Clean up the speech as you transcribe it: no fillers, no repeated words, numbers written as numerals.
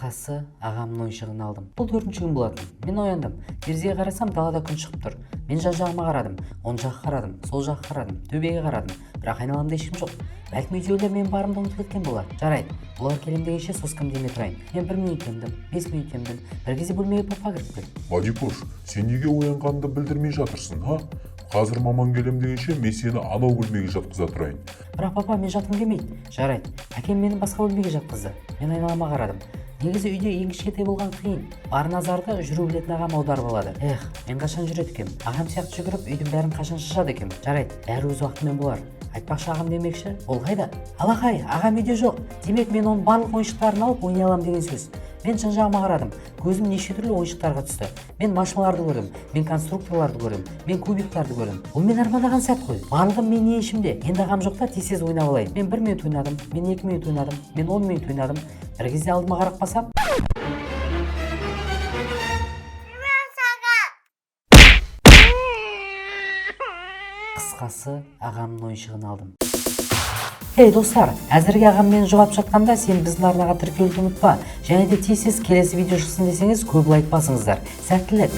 Кыскасы, агамдын оюнчугун алдым. Бул 4-чү күн болатын. Мен ояндым. Терезеге карасам, далада күн чыгып тур. Мен жан-жагыма карадым, оң жакка карадым, сол жакка карадым, төбөгө карадым. Бирок айналамда эч ким жок. Балким үйдөгүлөр менин барымды унутуп кеткен болар. Жарайт. Булар келем дегенче соскам демей турайын. Мен 1 мүнөт эмдим, 5 мүнөт эмдим. Бир кезде бөлмеге папа кирип келди. Бадикош, сен неге оянғанды білдірмей жатырсың, ха? Қазір маман келем дегенше мен сені анау бөлмеге жатқыза тұрайын. Бирок папа мен жаткым келмейт. Жарайт. Акем мени башка бөлмеге жаткызды. Мен айналама карадым. Негизи үйдө эң кичинекей болгон кыйын. Бар назарды жүрүү билетин агам аударып алады. Мен качан жүрөт экем? Агам сыяктуу жүгүрүп үйдүн баарын качан шашат экем? Жарайт. Баары өз убакыты менен болар. Айтпакчы агам демекчи, ол кайда? Алакай, агам үйдө жок. Демек мен онун баардык оюнчуктарын алып ойнай алам деген сөз. Мен жан-жагыма карадым. Көзүм неше түрлүү оюнчуктарга түштү. Мен машиналарды көрдүм, мен конструкторлорду көрдүм, мен кубиктарды көрдүм. Бул мен армандаган сәт кой. Барлыгы менин ишимде. Энди агам жокта тез ойнап алайын. Мен 1 мүнөт ойнадым, мен 2 мүнөт ойнадым, мен 10 мүнөт ойнадым. Бир кезде алдыма карап калсам, кыскасы, агамдын оюнчугун алдым. Эй достар, азыркы агам мени жоғалтып жатканда сен биздин арнага тиркелүүнү унутпа. Және де тез келесі видео чыксын десеңиз көп лайк басыңыздар. Сәттілік.